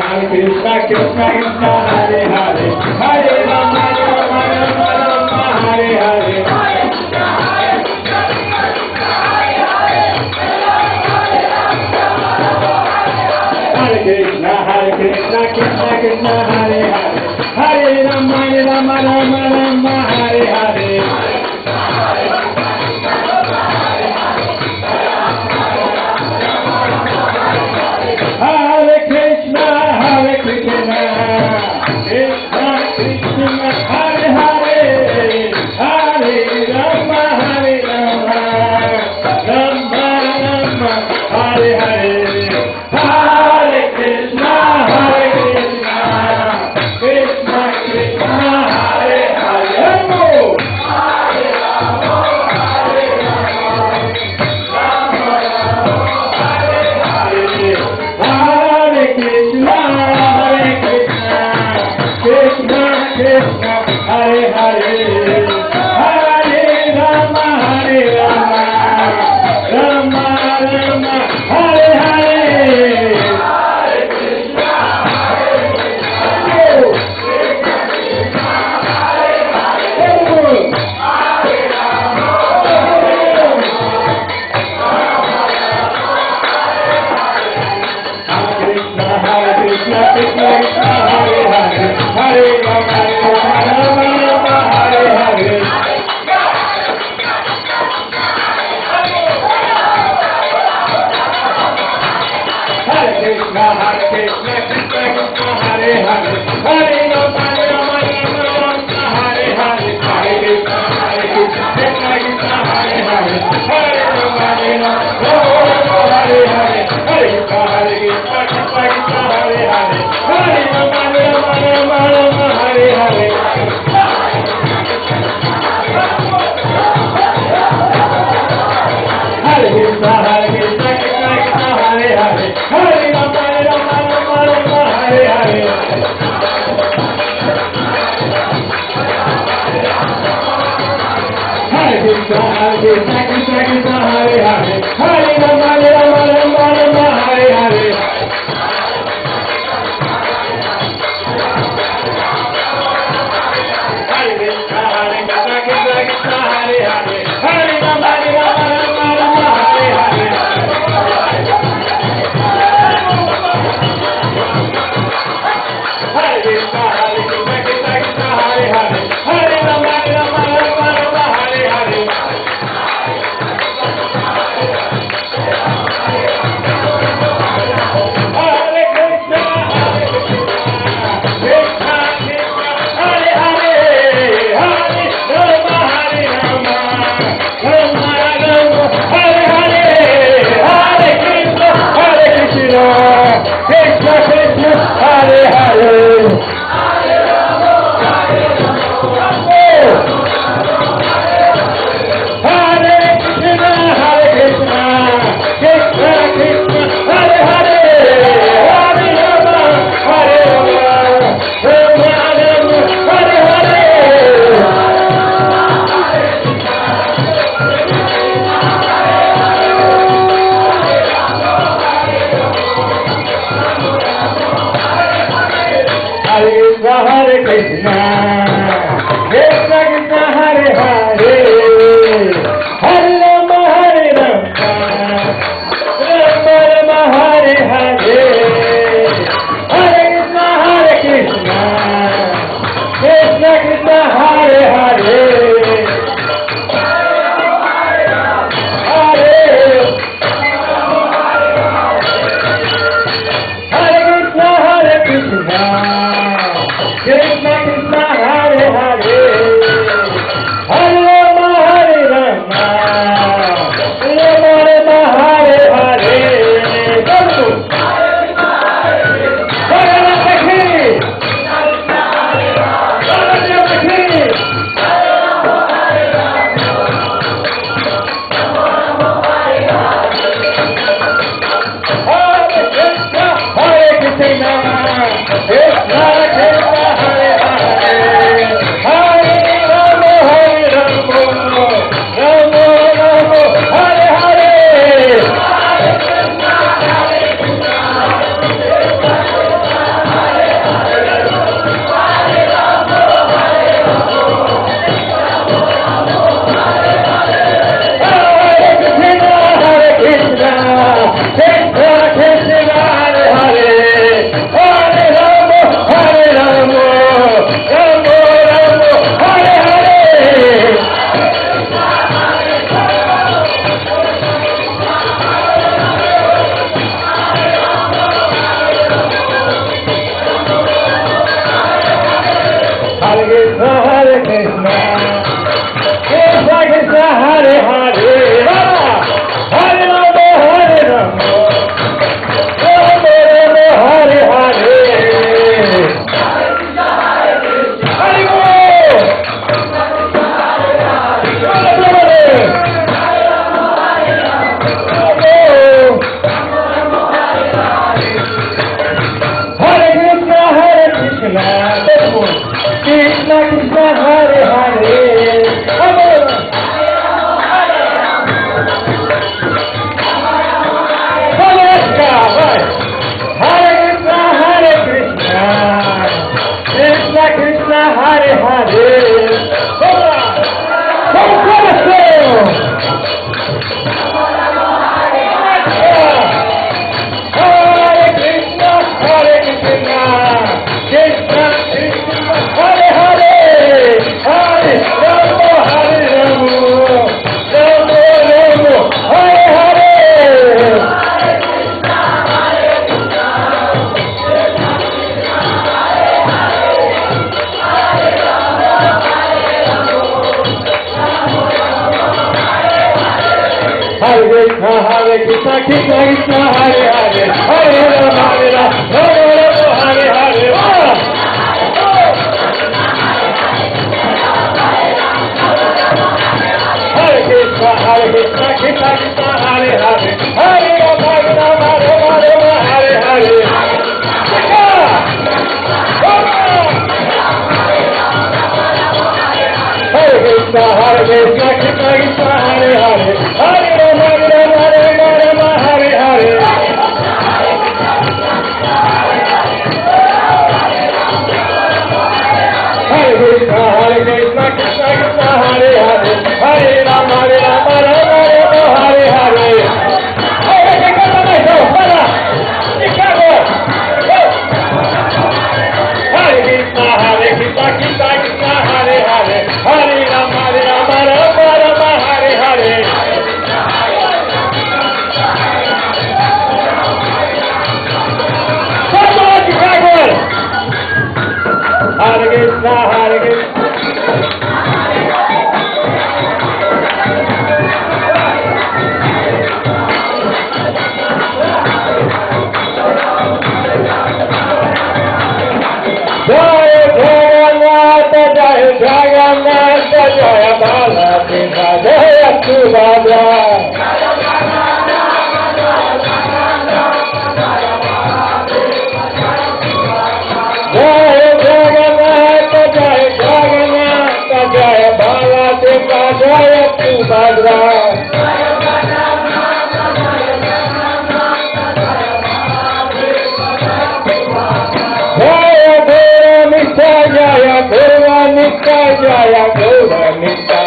Krishna Krishna Hare Hare Hare Rama Rama Rama Rama Hare Hare Krishna Krishna Krishna Hare Hare Hare Rama Rama Rama Rama Hare Hare Hare Krishna Krishna Krishna Hare Hare Hare Rama Rama Rama Rama Hare Hare Krishna Krishna Krishna Hare Hare Hare Krishna Krishna Krishna Hare Hare Hare Rama Rama Rama Hare Hare Krishna Krishna Hare Hare Hare Rama Rama Rama Hare Hare Hare Krishna Krishna Krishna Hare Hare Hare Rama Rama Rama Hare Hare Hare Krishna Krishna Krishna Hare Hare Hare Rama Rama Hare Hare Hare Krishna Krishna Krishna Hare Hare Hare Rama Rama Rama Hare Hare Hare Krishna Krishna Krishna Hare Hare Hare Rama Rama Rama Hare Hare Hare Krishna Krishna Krishna Hare Hare Hare Rama Rama Rama Hare Hare Hare Krishna Krishna Krishna Hare Hare Hare Rama Rama Rama Hare Hare Hare Krishna Krishna Krishna Hare Hare Hare Rama Rama Rama Hare Hare Hare Krishna Krishna Krishna Hare Hare Hare Rama Rama Rama Hare Hare Hare Krishna Krishna Krishna Hare Hare Hare Krishna Krishna Krishna Hare Hare Hare Rama Rama Rama Hare Hare Hare Krishna Krishna Krishna Hare Hare Krishna Krishna Hare Hare Hare Rama Rama Rama Rama Hare Hare Hare Krishna, Krishna Krishna, Hare Hare, Hare Rama, Hare Rama, Rama Rama, Hare Hare. Hare Bol. Krishna Krishna Hare Hare, Hare Krishna Krishna Hare Hare, Hare Krishna, Krishna Krishna, Hare Hare, Hare Rama, Hare Rama, Rama Rama, Hare Hare. Hare Krishna, Krishna Krishna, Hare Hare, Hare Rama, Hare Rama, Rama Rama, Hare Hare. Hare Krishna, Krishna Krishna, Hare Hare, Hare Rama, Hare Rama, Rama Rama, Hare Hare. Hare Krishna, Krishna Krishna, Hare Hare, Hare Rama, Hare Rama, Rama Rama, Hare Hare. Hare Krishna, Krishna Krishna, Hare Hare, Hare Rama, Hare Rama, Rama Rama, Hare Hare. Hare Krishna, Hare Krishna. Jai Jagannath, Jai Jagannath, Jai Balakrishna, Jai Subhadra. Jai Jagannath, Jai Jagannath, Jai Balakrishna, Jai Subhadra. Jaya Gaura Nitya, Jaya Gaura Nitya,